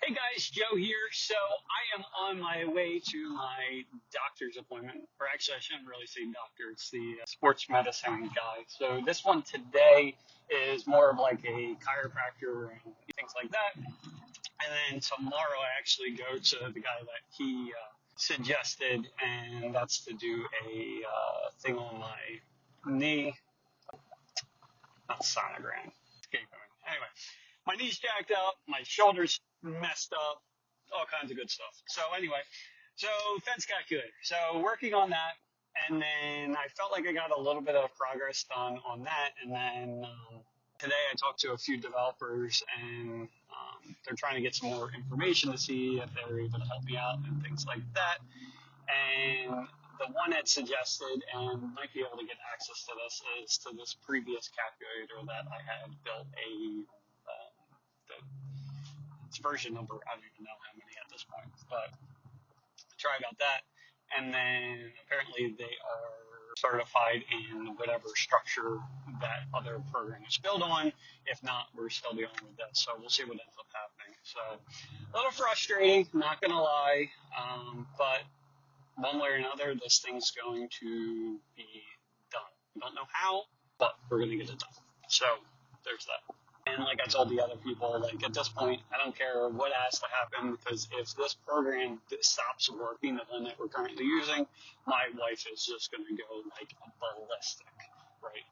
Hey guys, Joe here. So I am on my way to my doctor's appointment, or actually I shouldn't really say doctor, it's the sports medicine guy. So this one today is more of like a chiropractor and things like that. And then tomorrow I actually go to the guy that he suggested, and that's to do a thing on my knee, not sonogram. Escape Anyway, my knee's jacked up, my shoulder's messed up, all kinds of good stuff. So anyway, so fence calculator. So working on that, and then I felt like I got a little bit of progress done on that, and then today I talked to a few developers, and they're trying to get some more information to see if they're able to help me out and things like that. And the one that suggested and might be able to get access to this is to this previous calculator that I had built the its version number. I don't even know how many at this point, but try about that. And then apparently they are certified in whatever structure that other program is built on. If not, we're still dealing with that. So we'll see what ends up happening. So a little frustrating, not gonna lie, but one way or another, this thing's going to be done. We don't know how, but we're going to get it done. So there's that. And like I told the other people, like at this point, I don't care what has to happen, because if this program stops working, the one that we're currently using, my wife is just going to go like ballistic, right?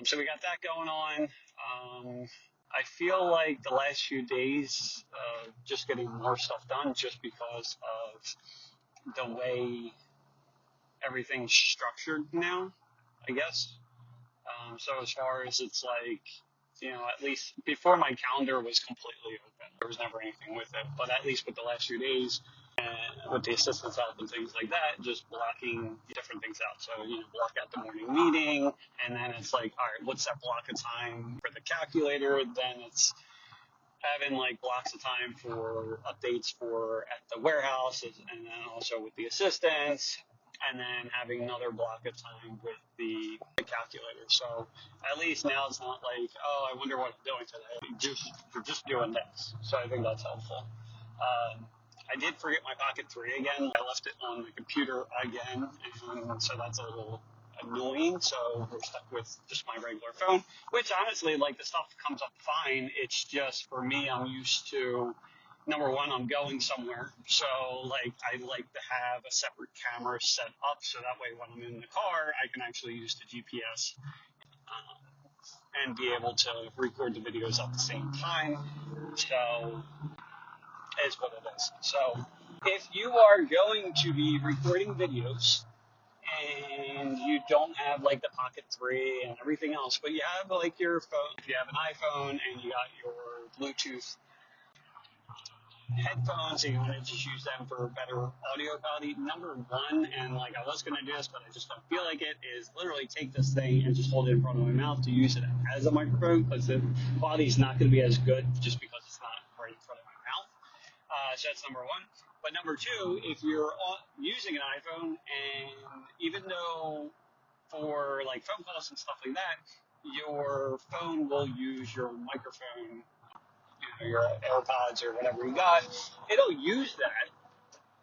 So we got that going on. I feel like the last few days, just getting more stuff done, just because of the way everything's structured now, I guess. So as far as it's like, at least before my calendar was completely open, there was never anything with it. But at least with the last few days, and with the assistant's help and things like that, just blocking different things out. So, block out the morning meeting, and then it's like, all right, what's that block of time for the calculator? Then it's having like blocks of time for updates for at the warehouse, and then also with the assistants, and then having another block of time with the calculator. So at least now it's not like, oh, I wonder what I'm doing today. You're just doing this. So I think that's helpful. I did forget my Pocket 3 again. I left it on the computer again, and so that's a little annoying. So we're stuck with just my regular phone, which honestly, like, the stuff comes up fine. It's just, for me, I'm used to, number one, I'm going somewhere. So like, I like to have a separate camera set up, so that way when I'm in the car, I can actually use the GPS and be able to record the videos at the same time. So is what it is. So if you are going to be recording videos and you don't have like the Pocket 3 and everything else, but you have like your phone, if you have an iPhone and you got your Bluetooth headphones and you want to just use them for better audio quality, number one, and like I was going to do this, but I just don't feel like it, is literally take this thing and just hold it in front of my mouth to use it as a microphone, because the quality is not going to be as good just because it's not right in front of my mouth. So that's number one. But number two, if you're using an iPhone, and even though for like phone calls and stuff like that, your phone will use your microphone, your AirPods or whatever you got, it'll use that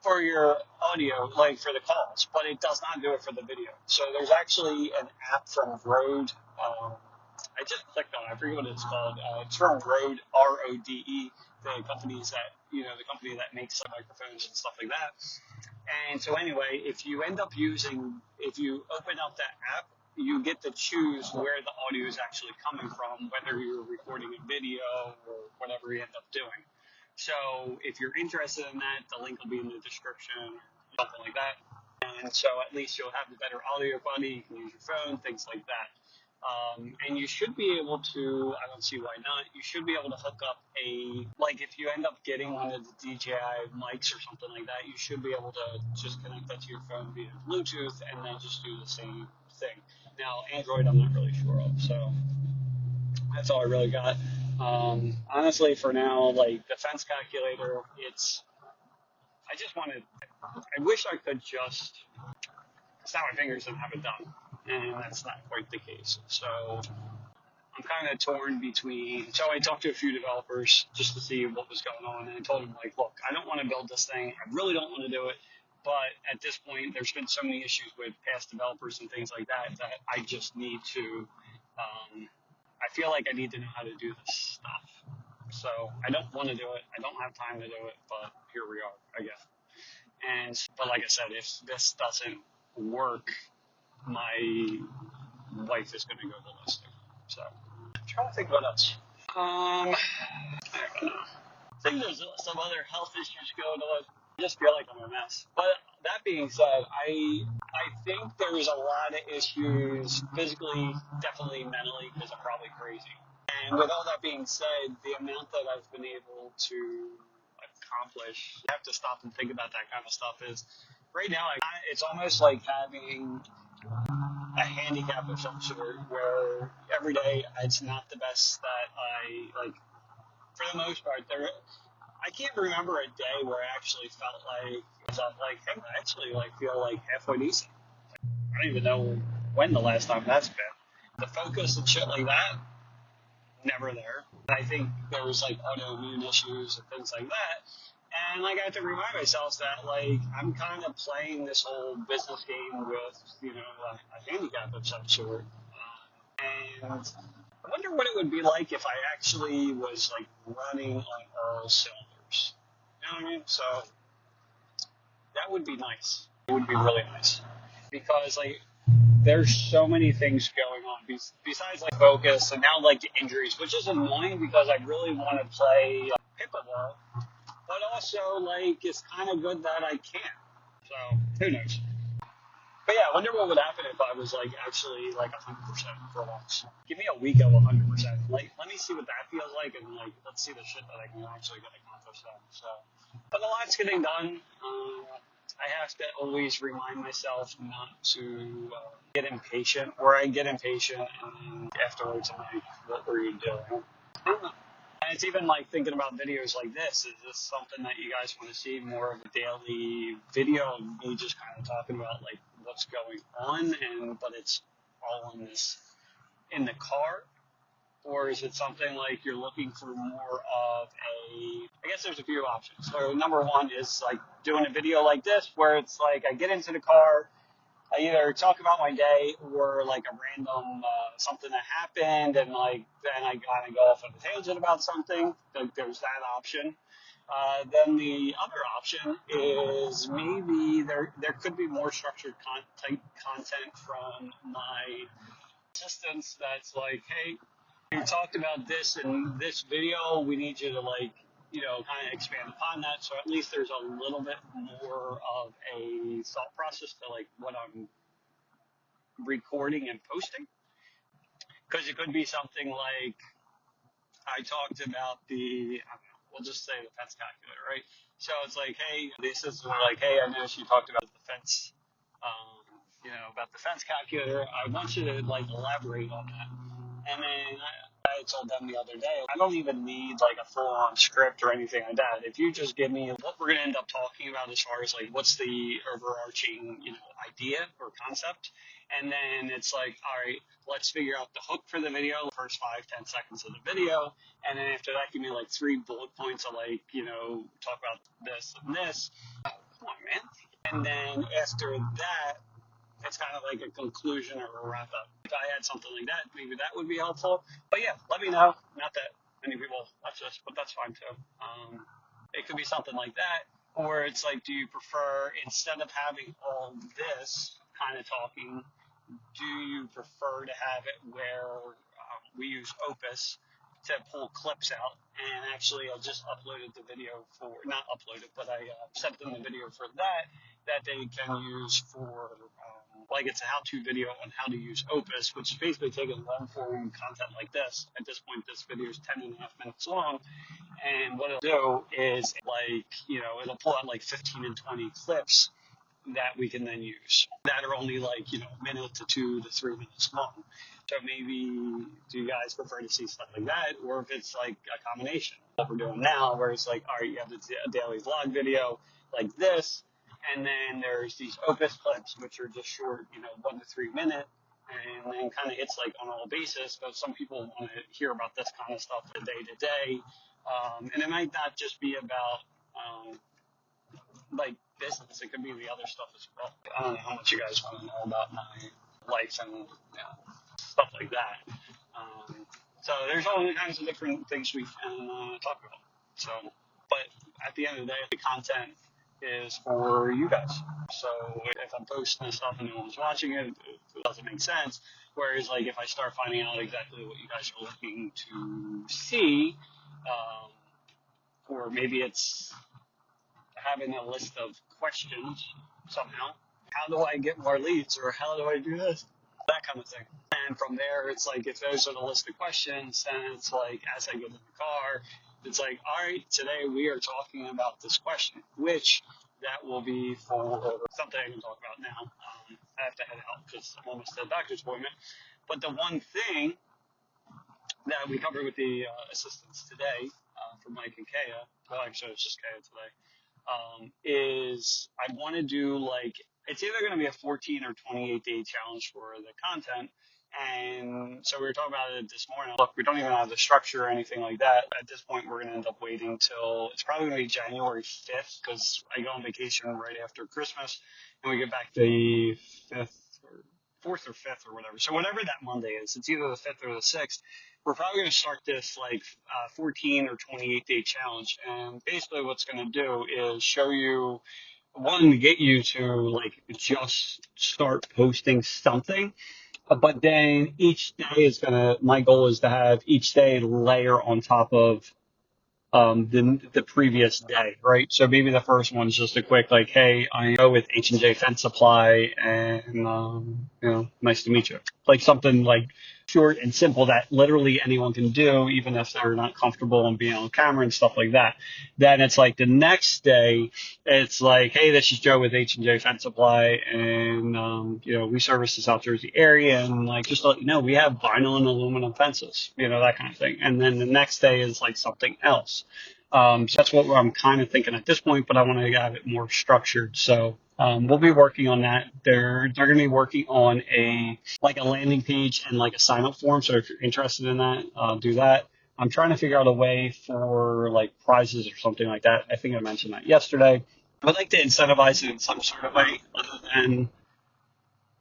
for your audio, like for the calls, but it does not do it for the video. So there's actually an app from Rode. I just clicked on it. I forget what it's called. It's from Rode, RODE, the companies that, the company that makes microphones and stuff like that. And so anyway, if you open up that app, you get to choose where the audio is actually coming from, whether you're recording a video or whatever you end up doing. So if you're interested in that, the link will be in the description, something like that. And so at least you'll have the better audio quality. You can use your phone, things like that. And you should be able to, I don't see why not, you should be able to hook up like if you end up getting one of the DJI mics or something like that, you should be able to just connect that to your phone via Bluetooth and then just do the same thing. Now, Android, I'm not really sure of, so that's all I really got. Honestly, for now, like the fence calculator, I wish I could just snap my fingers and have it done, and that's not quite the case. So I'm kind of torn between. So I talked to a few developers just to see what was going on, and I told them like, look, I don't want to build this thing. I really don't want to do it. But at this point, there's been so many issues with past developers and things like that that I just need to. I feel like I need to know how to do this stuff. So I don't want to do it. I don't have time to do it, but here we are, I guess. But like I said, if this doesn't work, my wife is going to go ballistic. So I'm trying to think what else. I don't know. I think there's some other health issues going on. I just feel like I'm a mess. But that being said, I think there's a lot of issues physically, definitely mentally, because I'm probably crazy. And with all that being said, the amount that I've been able to accomplish, I have to stop and think about that kind of stuff is right now, it's almost like having a handicap of some sort where every day it's not the best that I like. For the most part, I can't remember a day where I actually felt like, hey, I actually feel like halfway decent. I don't even know when the last time that's been. The focus and shit like that, never there. I think there was autoimmune issues and things like that. And I have to remind myself that I'm kind of playing this whole business game with a handicap of some sort. And I wonder what it would be like if I actually was running on all cylinders. You know what I mean? So that would be nice. It would be really nice because there's so many things going on besides focus and now the injuries, which is annoying because I really want to play pickleball, but also it's kind of good that I can't. So who knows? But yeah, I wonder what would happen if I was actually 100% for once. Give me a week of 100%. Let me see what that feels like, and let's see the shit that I can actually get accomplished then. So, but a lot's getting done. I have to always remind myself not to get impatient, or I get impatient, and then afterwards I'm like, what were you doing? I don't know. And it's even thinking about videos like this. Is this something that you guys want to see more of a daily video of me just kind of talking about what's going on, but it's all in the car? Or is it something you're looking for more of I guess there's a few options. So number one is doing a video like this where it's I get into the car, I either talk about my day or a random something that happened, and then I kind of go off on a tangent about something. There's that option. Then the other option is maybe there could be more structured content from my assistants that's hey, we talked about this in this video. We need you to kind of expand upon that. So at least there's a little bit more of a thought process to what I'm recording and posting. Because it could be something I talked about we'll just say the fence calculator, right? So it's hey, the assistants are hey, I know you talked about the fence, about the fence calculator. I want you to elaborate on that. And then I told them the other day, I don't even need a full-on script or anything like that. If you just give me what we're going to end up talking about as far as what's the overarching, idea or concept, and then it's all right, let's figure out the hook for the video, the first 5-10 seconds of the video, and then after that, give me 3 bullet points of talk about this and this. Come on, man. And then after that, it's kind of a conclusion or a wrap up. If I had something like that, maybe that would be helpful. But yeah, let me know. Not that many people watch this, but that's fine too. It could be something like that. Or it's do you prefer, instead of having all this kind of talking, do you prefer to have it where we use Opus to pull clips out, and actually I just uploaded the video not uploaded, but I sent them the video for that they can use for, it's a how-to video on how to use Opus, which is basically taking long-form content like this. At this point, this video is 10.5 minutes long, and what it'll do is, it'll pull out 15 and 20 clips that we can then use that are only a minute to 2 to 3 minutes long. So maybe do you guys prefer to see stuff like that, or if it's a combination of what we're doing now, where it's all right, you have the daily vlog video like this, and then there's these Opus clips, which are just short, 1 to 3 minute, and then kind of hits like on all basis. But some people want to hear about this kind of stuff day to day, and it might not just be about like business. It could be the other stuff as well. I don't know how much you guys want to know about my life and stuff like that. Um, so there's all kinds of different things we can talk about. So, but at the end of the day, the content is for you guys. So if I'm posting stuff and no one's watching it, it doesn't make sense. Whereas like if I start finding out exactly what you guys are looking to see, um, or maybe it's having a list of questions somehow. How do I get more leads, or how do I do this? That kind of thing. And from there, it's like if those are the list of questions, then it's like as I get in the car, it's like, all right, today we are talking about this question, which that will be for something I can talk about now. I have to head out because I'm almost at the doctor's appointment. But the one thing that we covered with the assistants today for Mike and Kaya, well, actually, it's just Kaya today, is I want to do like it's either going to be a 14 or 28-day challenge for the content. And so we were talking about it this morning. Look, we don't even have the structure or anything like that. At this point, we're going to end up waiting till it's probably going to be January 5th because I go on vacation right after Christmas and we get back the 5th or 4th or 5th or whatever. So whatever that Monday is, it's either the 5th or the 6th. We're probably going to start this like 14 or 28-day challenge. And basically what's going to do is show you, one, to get you to like just start posting something. But then each day is going to, my goal is to have each day layer on top of the previous day, right? So maybe the first one's just a quick like, hey, I go with H&J Fence Supply, and nice to meet you. Like something like short and simple that literally anyone can do, even if they're not comfortable in being on camera and stuff like that. Then it's like the next day, it's like, hey, this is Joe with H&J Fence Supply, and we service the South Jersey area, and like just to let you know, we have vinyl and aluminum fences, that kind of thing. And then the next day is like something else. So that's what I'm kind of thinking at this point, but I want to have it more structured. So we'll be working on that. They're going to be working on a landing page and like a sign up form. So if you're interested in that, do that. I'm trying to figure out a way for like prizes or something like that. I think I mentioned that yesterday. I would like to incentivize it in some sort of way other than,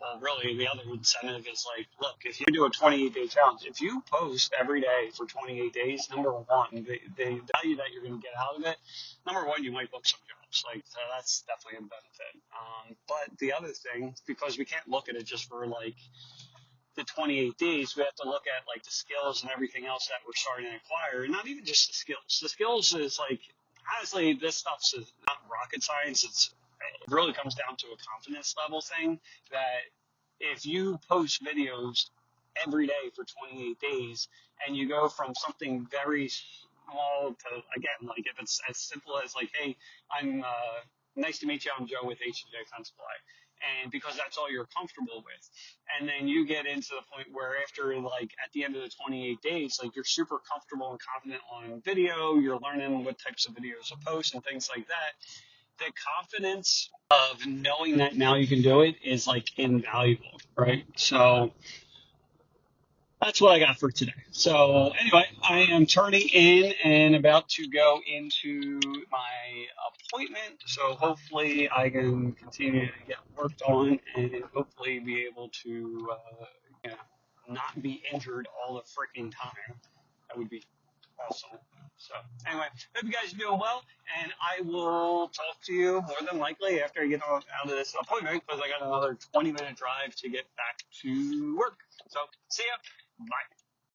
well, really, the other incentive is like, look, if you do a 28-day challenge, if you post every day for 28 days, number one, the value that you're going to get out of it, number one, you might book some jobs. Like, so that's definitely a benefit. But the other thing, because we can't look at it just for like the 28 days, we have to look at like the skills and everything else that we're starting to acquire. And not even just the skills. The skills is like, honestly, this stuff's not rocket science. It really comes down to a confidence level thing that if you post videos every day for 28 days and you go from something very small to, again, like if it's as simple as like, hey, I'm nice to meet you, I'm Joe with H&J Fence Supply. And because that's all you're comfortable with. And then you get into the point where after like at the end of the 28 days, like you're super comfortable and confident on video, you're learning what types of videos to post and things like that. The confidence of knowing that now you can do it is like invaluable, right? So that's what I got for today. So anyway, I am turning in and about to go into my appointment. So hopefully I can continue to get worked on and hopefully be able to not be injured all the freaking time. That would be awesome. So anyway, hope you guys are doing well, and I will talk to you more than likely after I get out of this appointment because I got another 20-minute drive to get back to work. So see ya. Bye.